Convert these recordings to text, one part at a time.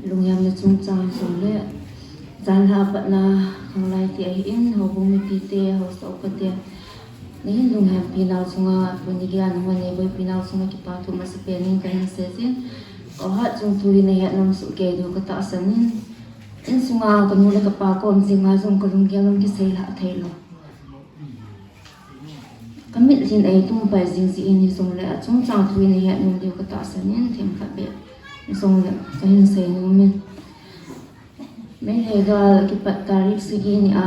lung yam na chung chang song le zan ha pat na khang lai ti ai in ho bu mi pi te ho so ka te ni lung yam pi naw chunga puni gya na ne boy pi naw chunga ki pa tu ma se pe ning kan se sin o ha chung tu ni ya nam su ke du ka ta sanin in sunga ka nu le ka pa ko jinga jong ka lung gya lung ki se la thai lo kamit sin ai tum pa jing si in song le chung chang tu ni ya nu de ka ta sanin them kha be song le ka hin se nu men me he ga ki pat tarif sigi ni a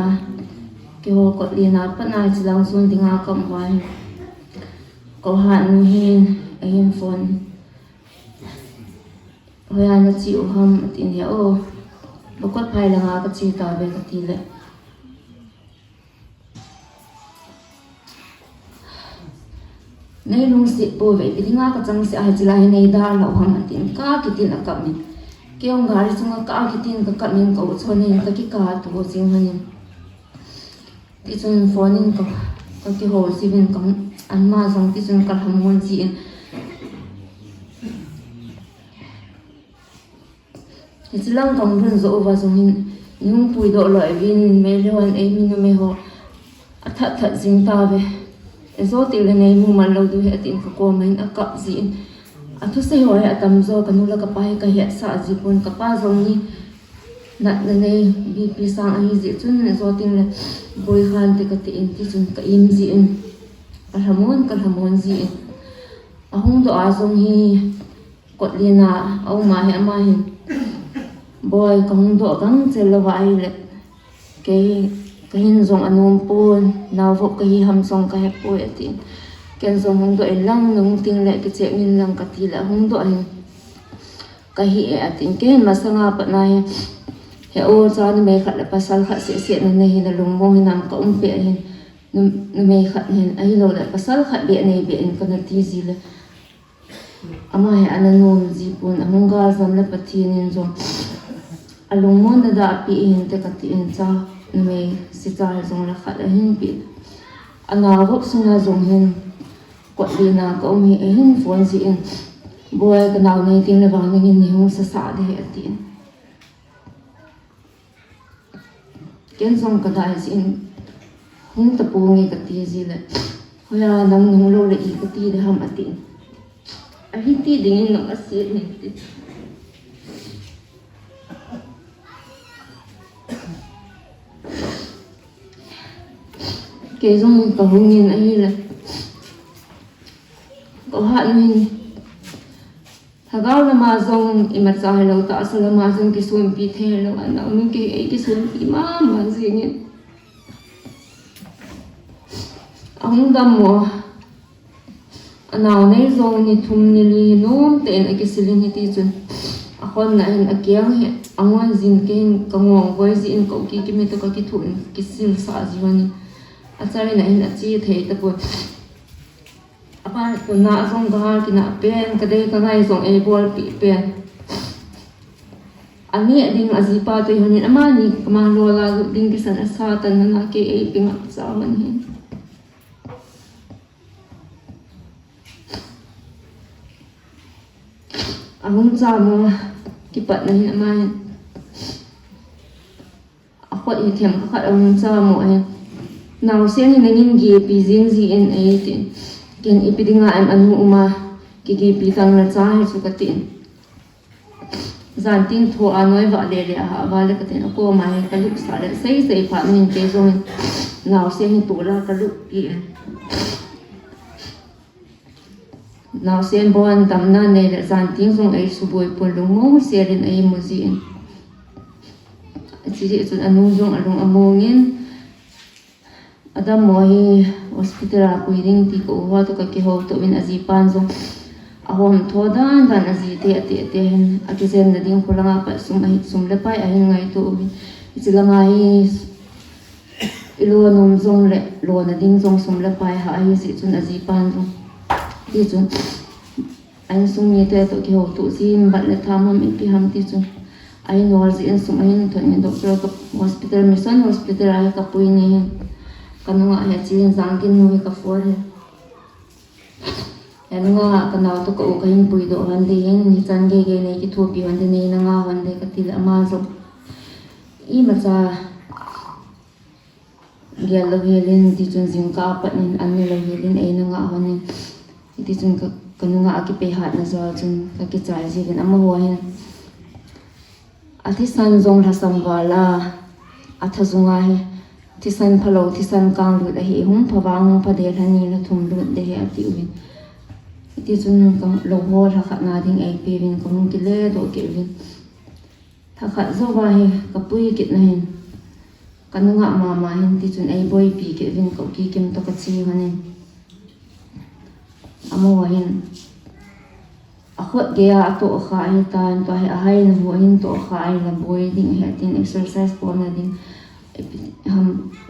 ki ho ko li na pa na chilang sun dinga kam hwai ko ha nu hin a hin phone hoya na chi u ham tin ya o bokot phai la nga ka chi ta be ka ti le nei lung si po ve dinga ka chang se a chila hi nei da lo ham tin ka ki tin a kam ni keong gari chunga ka ki tin ka kamin ko chonin ka ki ka to jing hanin ti chun phonin ka ki ho sibin kam an ma jong ti chun ka hamon ji in ti chilang kam run zo wa jong in yung pui do lo vin me lewan e min me ho atha tha jing ta be zo ti le nei mu man lo du he tin ka ko main a ka ji in athu se hoi atam zo kanula ka pai ka he sa ji pun ka pa zong ni na nei bi pi sang ai ji chun zo ting le boy khan te ka ti in ti chun ka im ji in ka hamon ji in ahung do a zong hi kot lina au ma he ma hin boy kong do gang chel wa ai le ke hin zong anom pun naw vo ka hi ham zong ka he po atin ken zong hong do elang nung ting le ke che min lang ka ti la hong do hin ka hi e atin ken masanga pa na he o chan me khat la pasal khat se na nei hin lung mo hin nam ka pe hin nu me khat hin ai lo la pasal khat be nei be in ka na ti ji le ama he ananom ji pun among ga zam la pathi nin zong alung mo na da pi hin te ka ti in cha nu me si cha zong la khat hin pi anga gop sunga zong hin ko lina ko mi e hin phone si in boy ka naw nei ting le bang ngin ni hong sa de atin ken song ka dai si in hong ta pu ngi ka ti ji le hoya nang nong lo le i ka ti de ham atin a hi ti ding in no asi ni ti ke zong ka hong in ai le ko ha ni thagaw la ma zong i ma cha lo ta asala ma zong ki sum pi the lo an na min ke ai ki sum pi ma ji ni ang dam mo anaw nei zong ni thum ni li nom te na ki silin ni ti chun a khon na in a kyang he angwan jin ke ka ngong voi ji in ko ki mi to ka ki thun ki sil sa ji wani a chari na in a chi thei ta po apa ko na zong ga ki na pen ka dei ka ngai zong e bol pi pen ani ding azipa to hin ama ni ma lo la ding ki san sa tan na ke e ping up sa man hin ahung cha mo ki pat na hin ama a khot i them ka khat ahung cha mo ai naw sen ni ngin gi pi jing ji in a tin ken ipidinga am anu uma ki pi tang na cha he chu ka tin zan tin tho anoi wa le ha wa le ka tin ko ma he ka luk sa le sei pha min ke zo naw se ni tu la ka luk ki naw sen bon tam na ne le zan tin zong ai su boi pon lu mo se rin ai mo ji in chi chu anu zong alung amongin adam mo hi hospital a puiring ti ko wa to ka ki ho to in azi pan zo ahom thodan dan azi te hen a ki zen da ding khulanga pa sum le pai a hin ngai to bi chilanga hi ilo nom zong le lo na ding zong sum le pai ha hi si chun azi pan zo ti chun an sum ni te to ki ho to sin bat le thamam in pi ham ti chun ai nor ji in sum ai thon ni doctor ka hospital mission hospital ai ka pui ni kanunga he chin zangkin nui ka for he yan nga kanaw to ko kahin puido hande hen ni chan ge ge nei ki thopi hande nei na nga hande katil ama zo I macha gel lo helin ti chun jing ka pat nin an lo helin e na nga hanin ti chun ka kanu nga aki pe hat na zo chun ka ki chai ji gen ama ho hen athi san zong la sam wala atha zunga he ti san phalo ti san kang lu da hi hum phawang pha de thani la thum lu de he ati win ti chun kam lo ho tha khat na ding ai pe win kom ki le do ke win tha khat zo ba he ka pui kit na hin kanu nga ma hin ti chun ai boy pi ke win ko ki kim to ka chi hanin amo wa hin a khot ge a to kha ai tan pa he a hai na ho hin to kha ai la boy ding he tin exercise ko na ding ham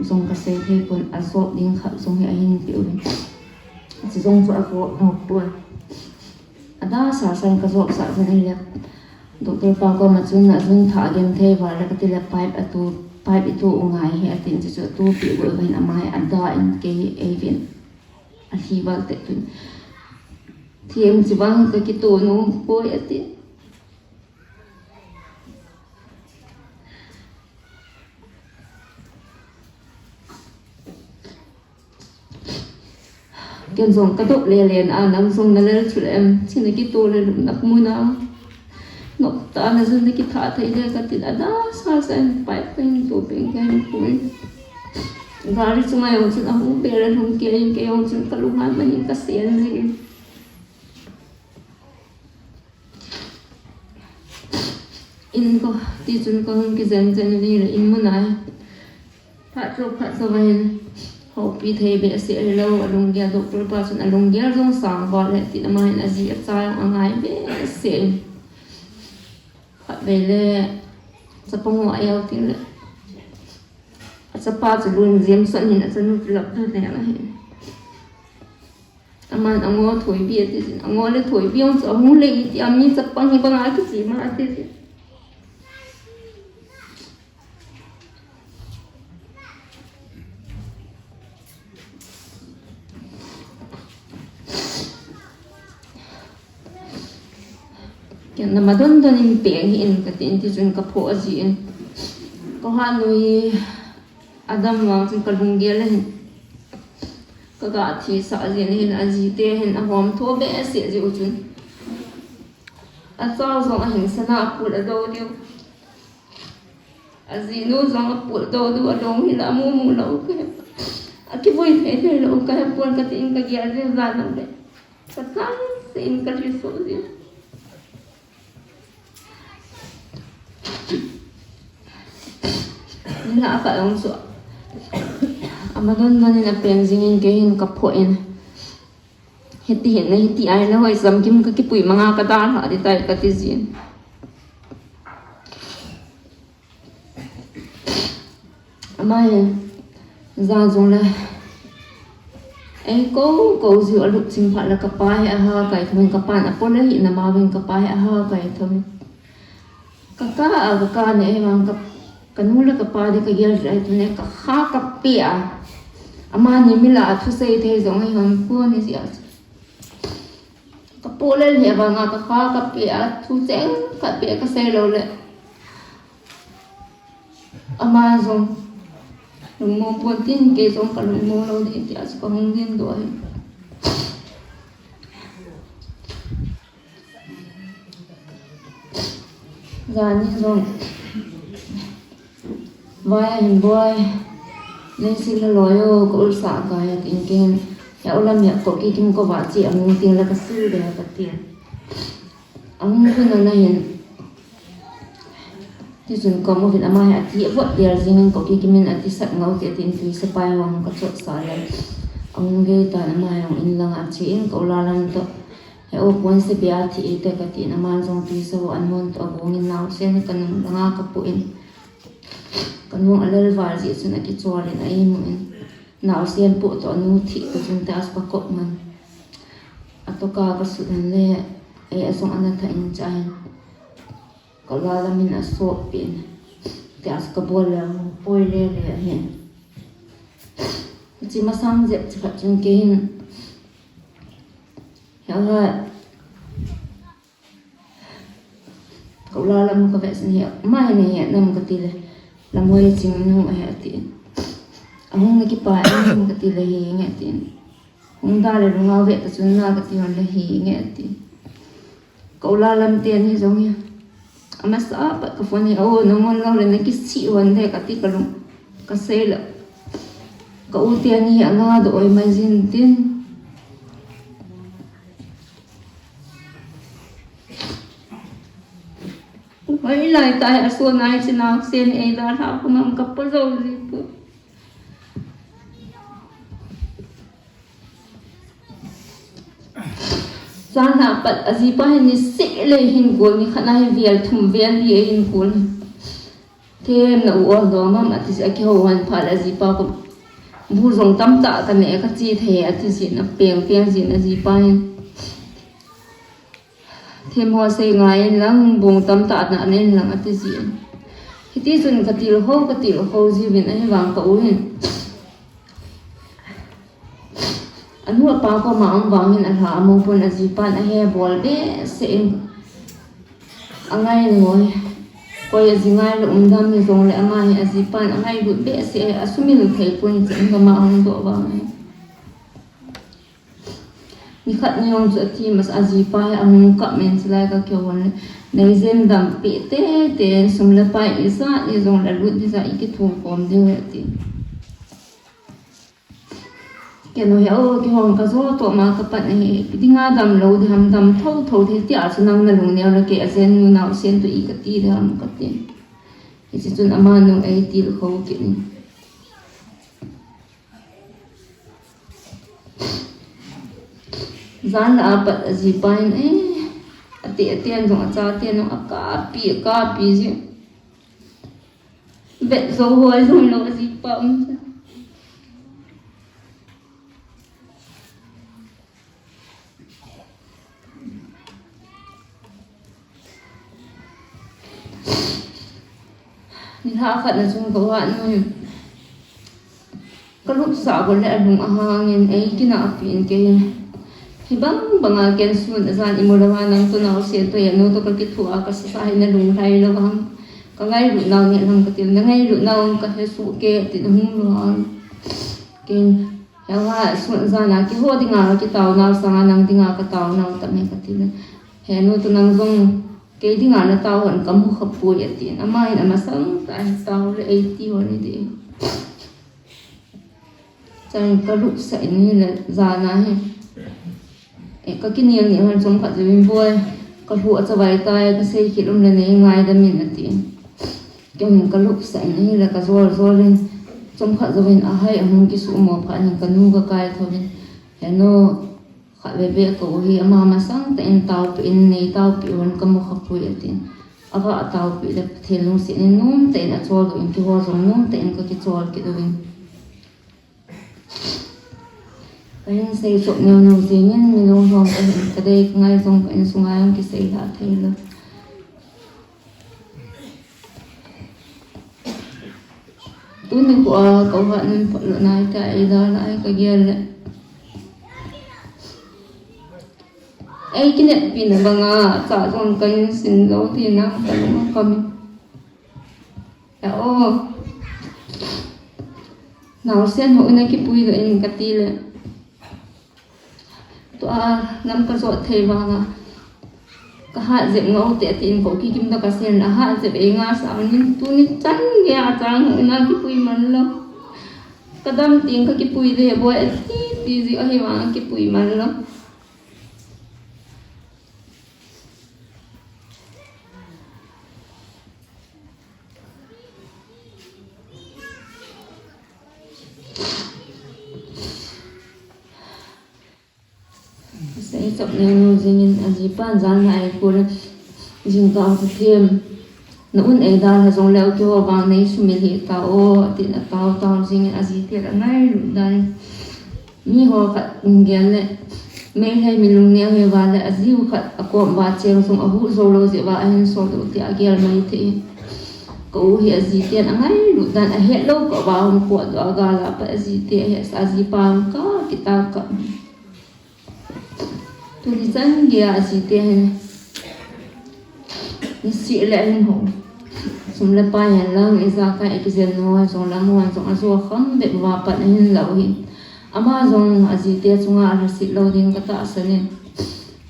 zong ka se the kon a so ding kha zong he a hin pi win chỉ dùng cho cô một buổi, đã xả sang cái ruột xả ra đây là, doctor bảo cô mà chun là chun thả game thế và là cái tiền là pipe itu ungai he tin chỉ cho tu bị buổi vậy mà hay ăn đói cái event, anh hi vào tết tuần, thì em chỉ vang cái tu nó buổi anh tin. Kian zong ka dok le len a nam zong na le chul em chin ki to le nak mu na no ta na zun ki tha thai le ka ti da sa san pai pen to pen ka ni pu gari chuma yo chun a hu be ran hum ke yo chun ka lu ma ni ka sen zi in ko ti chun ko ki zen zen ni le in mu na pha so vai hậu pi thầy bé sẽ lâu ở lùng gia doctor pa chun lùng gia rong sang ba le ti ma na ji a chai angai bé sẽ pat be le sa pong wa yau ti le sa pa chu lun zem san hin sa nu lap na ne la he aman ango thoi bi ti ango le thoi bi ong so hu le ti ami sa pang hi bang a ki ji ma ti na madon don in peng hin ka tin ti chun ka pho aji in ko ha noi adam wang chun ka lungge la hin ka ga thi sa ji hin aji te hin a hom tho be se ji u chun a chaw zong a hin sana pu la do dio aji no zong a pu do do a dong hi la mu lo ka a ki voi the lo ka pu ka tin ka ya je za na be ka ka se in ka ji so ji nila ka yung so amadon na nila penzingin kahin kapuin hiti ay na hoy samkim kakipuy mga kadaan ha di tayo katizin amay zazong la ay ko zi aluk simpa la kapay aha kay thumin kapan apo la hi na mawing kapay aha kay thumin kaka ne mang kap kanula ka pa di ka gel rai tu ne ka kha ka pia ama ni mila thu sei the zong ai hon pu ni sia ka pu le le ba nga ka kha ka pia thu cheng ka pia ka sei lo le ama zong lung mo pu tin ke zong ka lung mo lo di ti as ka hong din do ai Gani zong vai hình boy nên xin loyo ko ulsa ka ya tin ya ulam ya ko ki kim ko ba chi ang tin la ka su de ka tin ang ko na hin ti sun ko mo vin ama ya ti vot der jing ko ki kimin ati sat ngau ti tin ti sa pai wang ka chot sa le ang ge ta na ma yang in lang a chi in ko la lam to he o pon se bia ti te ka ti na man jong ti so an mon to bong in naw sen kan nga ka pu in kanung alal var ji chuna ki chwalin ai mu in naw sen pu to nu thi ko chun ta as pa ko man atoka ka su dan le ai asong ana tha in chai ko la la min aso pin te as ka bol la poi le le hen chi ma sam je chi pa chun ke hin Hela cậu la làm cái vệ sinh hiệu mai này hiện nằm cái tì làm hơi chừng không ai tiền ông này cái bài ông cái tì là hi nghe tiền ông ta là đúng ngao vệ cái chuyện là cái tiền là hi nghe tiền cậu la làm tiền thì giống như mà sao vậy cái phần này nó ngon lâu lên cái chị vấn đề cái tì cái luôn cái xe là cậu tiền hiện là đội mà xin tiền mấy lời tại ở xuân ai xin nào xin ấy đã thảo không làm cặp bao giờ gì cơ gian nào bận ở gì bao nhiêu sĩ lệ hình cuốn như khả năng việc thùng viên gì hình cuốn thêm là uổng đó mà thì sẽ kêu hoàn phải là gì bao cũng bu dùng tâm tạ cái này cái gì thế thì gì nó bèn gì là gì bao thêm hoa xây ngay lăng buông tâm tạ nãy nên lăng ở cái gì khi tí xuân cái tiểu hô gì bên ấy vàng cậu hen anh mua bao có mảng vàng hen anh hạ mông pun gì pan anh he bol bé sẽ anh ngay rồi coi gì ngay là đam thì dùng lại mà he gì pan anh ngay bụi bé sẽ assume được thấy pun chẳng có mảng độ vàng ni khat ni ong chu thi mas aji pa ang ka men slai ka kyo wan nei zen dam pi te sum la pa isa ni zong la lu di za iki thu pom de ti ke no ya o ki hong ka zo to ma ka pa nei pi dinga dam lo di ham dam tho the ti a chunang na lung ne la ke a zen nu na sen tu i ka ti de ham ka ti i chi chun ama nong ai ti kho ki ni gian là bật gì bay ấy tiện tiền dùng cho tiền nó cả pi gì vậy dấu hối rồi nó gì bấm thì tha phận là chúng có bạn thôi có lúc sợ có lẽ đúng hàng ấy cái nào phiền cái Hibang banga ken sun azan imurawa nang tunaw siya to yan no to kalkithua ka sa sahin na lunglay lo ang kangay lu naw ni lang katil na ngay lu naw ka hesu ke ti hung lo ken yawa sun zana ki ho dinga ki taw naw sanga nang dinga ka taw naw ta me katil he no to nang zong ke dinga na taw han kam hu khapu ya ti amai na masang ta taw le 80 honi de chan ka lu sa ni la zana he cái kinh nghiệm này hơn trong phát triển vui có thua cho vài tay cái xây khi lúc này ngay đâm mình là tiền cái mình cái lúc sạch này là cái rồi lên trong phát triển à hay ông cái số một phát những cái nu cái cái thôi thì nó khai về cầu hi mà sáng tiền tàu pin này tàu pin vẫn có một khắp vui tiền à vợ tàu pin là tiền luôn sẽ nên nôm tiền là cho rồi cái hoa giống nôm tiền cái cho cái rồi cái xây sụp nhiều nhiều gì nhân mình luôn không cái đây ngay trong cái xuống ai cái xây là thay luôn tôi nên của cậu bạn nên phật luận này tại đó lại cái kia lại ấy cái này pin là bằng cả trong cái xin dấu thì nó phải không cầm ô nào xem hội này cái bùi rồi cái tí lại năm cái ruột thề vàng cái hạt dẹp ngâu tệ tiền cổ kia kim ta cái sen là hạt dẹp ấy ngã sao nhưng tu ní chắn gà trắng na cái bùi mặn lo cái đâm tiền cái bùi để bôi tí gì ở vàng cái bùi mặn lo sẽ chậm nên gì ban gian này của dừng tàu thực hiện nó un ấy là dùng leo kêu vàng này số mình hiện tàu thì là tàu gì thì là ngay đây mi họ khát ghen lệ mấy hay mình luôn neo hay vào lệ gì khát có vào chơi dùng ở hút rồi lo gì vào anh số đầu thì ghen mấy thì cậu hiện gì thì là ngay lúc đó hiện lâu cậu vào của đó là phải gì thì hiện gì bằng có kita tu di chan gia si te hen ni si le hen ho sum le pa yan lang isa ka ekizen no song lam wan song aso kham be wa pat hin lo hin ama zong aji te chunga ar si lo ding ka ta sanin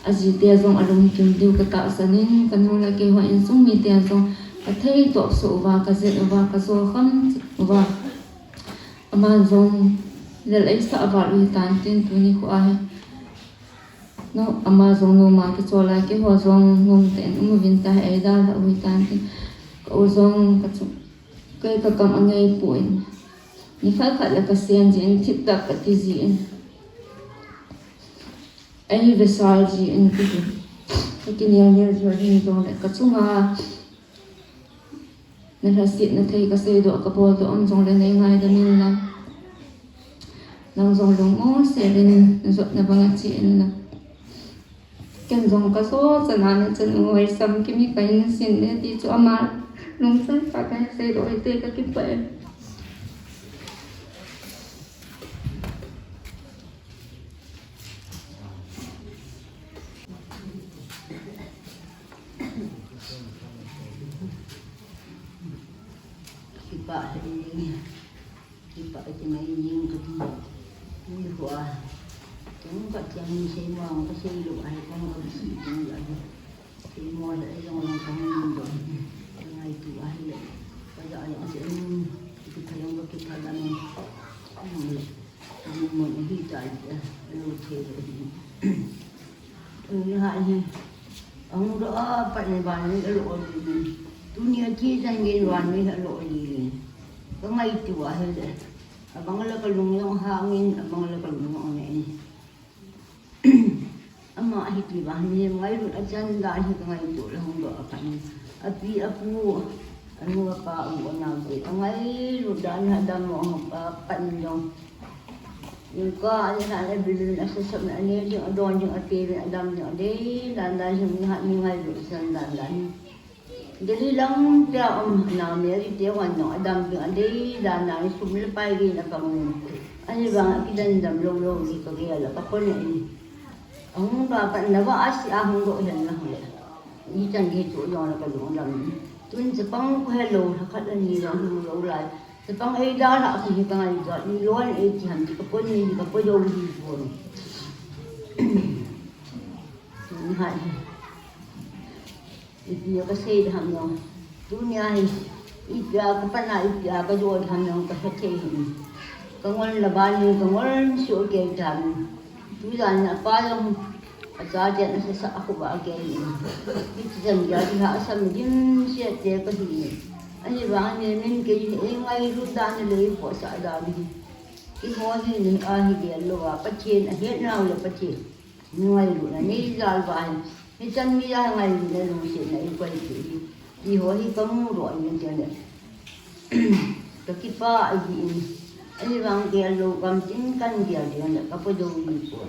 aji te zong alum kim diu ka ta sanin kanula ke ho in sum mi te zong ka thei to so wa ka ze wa ka so kham wa ama zong le lai sa ba ri tan tin tu ni ko ai no ama zong no ma ke chola ke ho zong ngom ten mu vin ta ai da la wi tan tin ko zong ka chu ke ka kam angai puin ni kha kha la ka sen jin thip tak ka ti ji in ai vesal ji in ti ka ki ni ni jo ni zo le ka chunga na ra sit na thei ka se do ka pol to on zong le nei ngai da min la nang zong long mo se len zot na banga chi in la ken zong ka so chana na chen ngoi sam ki mi kain sin ne ti chu ama lung san pa ka se do te ka ki pa Kipa ini kipa itu main yang kedua ini buah tunggu yang semua orang selalu ada orang bersih lagi semua ada yang orang kamu yang itu ahli pada ayat ini kita yang kita dalam mau hidup aja lalu terus ini hanya orang doa pada bani lalu dunia kita ingin wani lalu ini Kanga itu wahai deh, abang la kalung yang hangin, abang la kalung yang ini. Ama ahit bahan ni ngai ru ajan dah ni kanga itu lah hong doa kan. Api aku anu apa ungona be. Ngai ru dan ada mo apa panjang. Yung ka ada nak bilin asasap na ni yung adon yung api adam yung de dan yung ngai ru san dan. Jadi lang dia na meri dia wan no adam bi ande da na sumil pai gi na kamu ani bang kidan dam lo ni ko ge ala ka kon ni ang ba pa na ba as ahong do yan na hole ni chan ge chu yo na ka lo lam tun japang ko hello ha khat ni lo lo lai japang ai da la ku ni ka ngai da ni lo ni ti han ka kon ni ka po yo ni bo ni hai Ipiya kasi hamno dunia hi ipiya ko pa na ipiya ka jod hamno ka hetehin kangol labani kangol syo ke tan tujan na pa yung asaja na sa ako ba ke iti jan ya ha asam din siya te ka hi ani ba ni nin ke ni ngai ru dan le po sa da bi ki ho hi ni a hi de lo wa pa chen a he na lo pa chen ngai ru na ni dal ba ni chan mi ya ngai ni lu si na i kwai ti di ho hi kam ro ni chen de to ki pa ai ni ani bang ke lo kam tin kan dia dia na ka po do ni po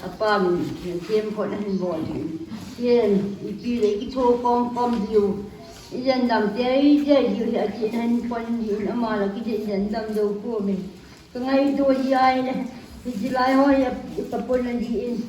apa ni kiem ko na hin bo ni yen i pi le ki tho kom diu dân đầm chế chế nhiều là chị nên quan nhiều lắm mà là cái chuyện dân đầm đầu của mình cái ngày tôi đi ai này thì chỉ lại hỏi tập quân là gì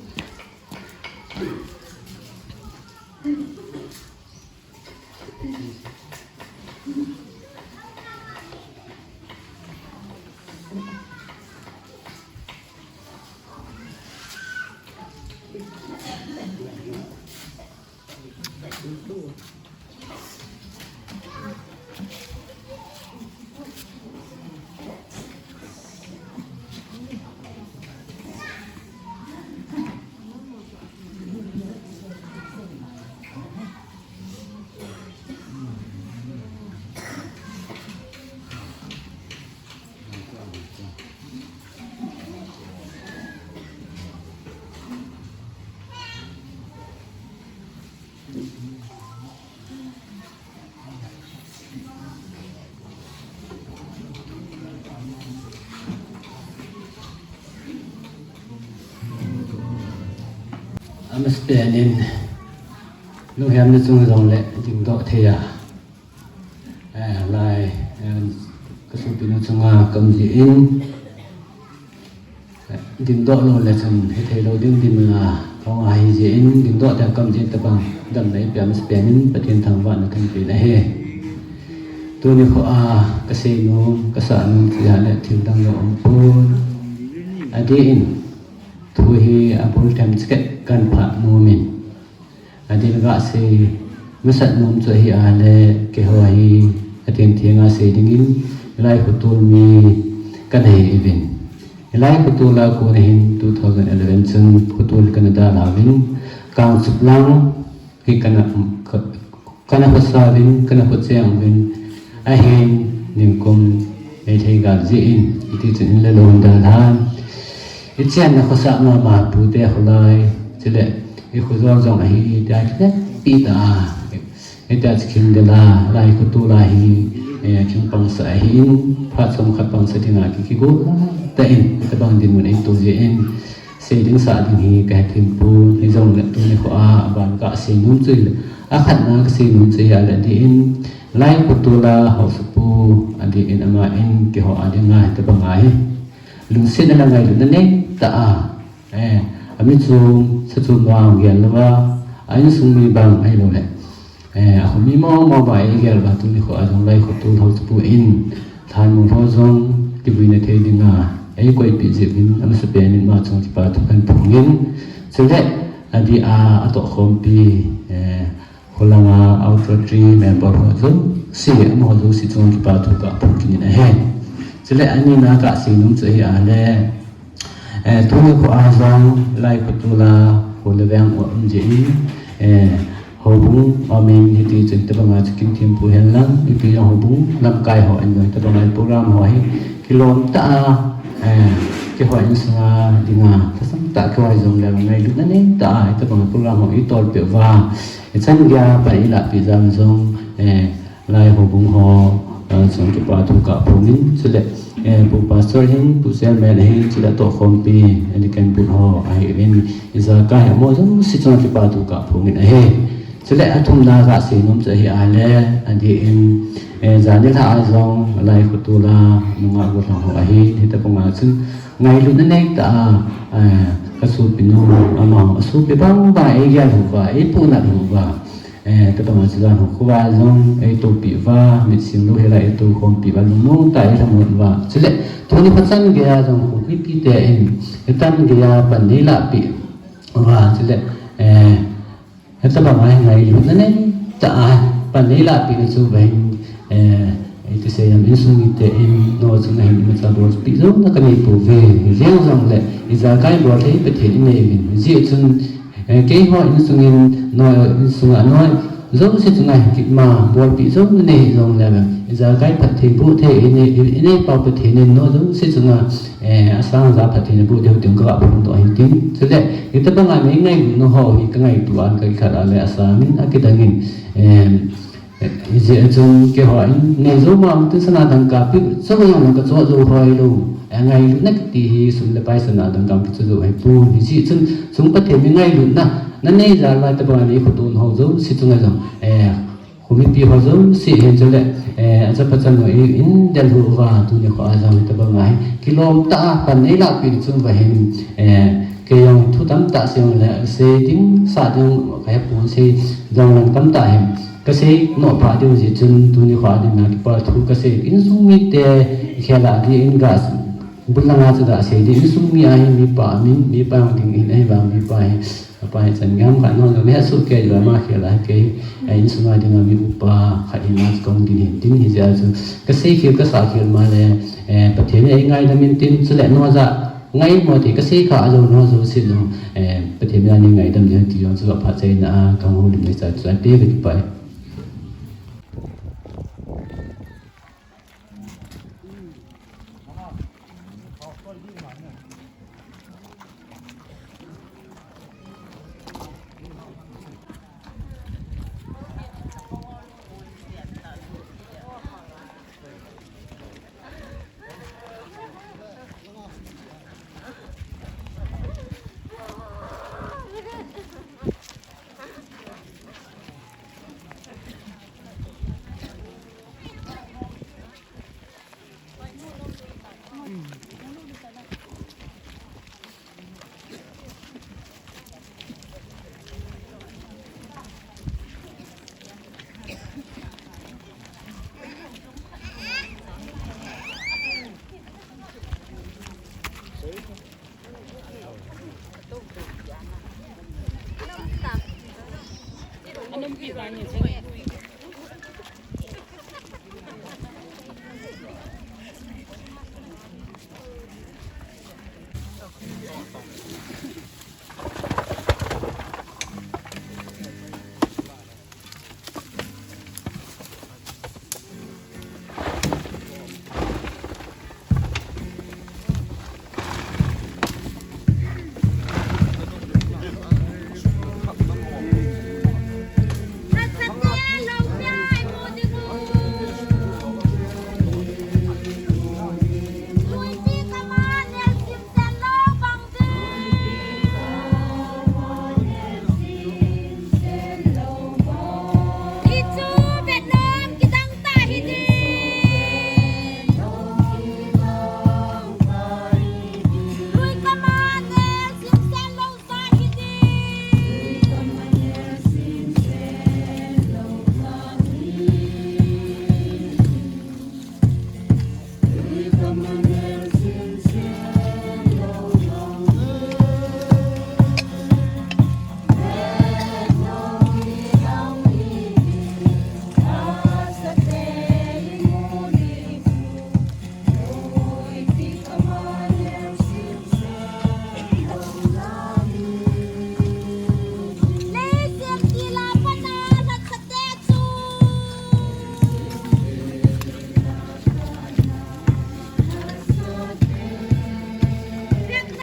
Namaste anin nu hiam na chung rong le jing do thea lai kasupin chunga kamjiin din do lo le chan he thei lo ding dim la kong ai je in din do ta kamjin ta bang dam nei piam spenin patien thang wa na kan pe na he tu ni kho a kase no kasa no ti ha le thil dang lo om pun adi in tu hi apol tham chke kan pha no min adi ga se masat nom cho hi a le ke ho hi atien thianga se ding in lai khutul mi kan he evin lai khutula ko hin 2011 chung khutul Canada lavin kang suplang hi kana pasavin kana pachang vin a hin nimkom ei thei ga ji in iti chen le lon da han ichen na khosa ma pu te kholai chile i khuzor jong a hi ta ke pi ta e ta chkin de la lai khutula hi chung pang sa hin pha som khat pang sa tinga ki go ta in ta bang din mun ai to je in se ding sa ding hi ka thim pu hi jong le tu ni kho a ban ka se nun chui a khat na ka se nun chui ala di in lai khutula ho su pu adi in ama in ki ho adi nga ta bang ai lung se na ngai lu na ne ta a ami chu sa chu wang gen la wa ai sung mi bang ai lo le a mi mo bai gel ba tu ni kho a jong lai khutul ho su pu in than mo ro jong ki bu na thei dinga ai koi pi je bin am sa pe ni ma chung pa tu kan phungin chule adi a to khom pi holanga outro tree member ho zo si mo zo si chung pa tu ka phungin na he chule ani na ka si num chei a le tu ni ko a jong lai ko tu la ho le wang o je ho bung amen hi ti chen ta banga chikin thim pu hen lang pi ho bung lam kai ho an ta banga program ho hi kilom ta cái hỏi như sao dinga ta sam ta cái hỏi giống là ngày lúcนั้นấy ta ta bằng program họ ít tol biểu và chân gia phải là bị giam giống lai hồ bung họ sống cái bà thu cả phụ nín chứ lệ bu pastor hin bu sen men hin chứ là tổ khom pi anh can bu họ ai bên giờ cái họ giống sĩ trong cái bà thu cả phụ nín ấy chứ lệ thùng na gạ sĩ nôm chơi ai lệ anh đi giá như thà dòng lai của tu la nung ngã của họ ai thì ta cũng ngã chứ ngày lúcนั้นta cái số pin nó mà số pin bang bài ấy ra hụt và ấy phụ nặng hụt và ta cũng ngã chứ là hụt qua dòng ấy tu bị va mình xin lỗi lại tu không bị va luôn nung tại thằng một và chứ lệ thôi thì phát sinh cái dòng hụt ít ít để cái tan cái bản đấy là bị và chứ lệ ta bảo ngày lúcนั้นta bản đấy là bị cái số bệnh itu saya yang insung itu no sungai ini macam bos pisau nak kena ipuve yang zaman le izakai bos le betul ini ini jadi sun kei ho insungin no insungan no giống sẽ sungai kita bos pisau ni zaman le izakai betul bu te ini bau betul ini no giống sẽ sungai asal zat betul ini bu dia tengok apa untuk hinting jadi kita bangai mengai no ho kita ngai tuan kai kara le asamin kita ngin giờ chúng cái hỏi này dấu mà tôi sẽ làm thằng cà phê số cái nó có chỗ dấu hỏi luôn ngày lúc nãy thì chúng ta phải sẽ làm thằng cà phê dấu hỏi bu thì chỉ chúng bắt thêm những ngày lúc nãy nên này giờ lại tập đoàn này của tôi họ dấu chỉ chúng ta rằng không biết họ dấu chỉ hiện cho lại cho bắt đầu nói in đèn hồ và tôi nhớ họ rằng tập đoàn này kilo ta phần ấy là vì chúng phải hiện cái dòng thu tắm tạ xem là xe tính xả trong cái bốn xe dòng làm tắm tạ hình kasi no pa de ji chun tu ni khwa de na ki pa thu kasi in sung mi te khela di in gas bulanga chu da se di in sung mi ai mi pa ding in ai ba mi pa chan gam ka no me su ke la ma khela ke in sung ai ding mi upa kha in mas kong din tin hi ja chu kasi ki ka sa ki ma le pa the ne ngai da min tin chu le no za ngay mà thì cái xe khá rồi nó rồi xin nó có thể là những ngày đâm đến thì nó sẽ gặp phải chơi na càng hôn được người ta biết cái bài Hãy subscribe cho kênh Ghiền Mì Gõ để không bỏ lỡ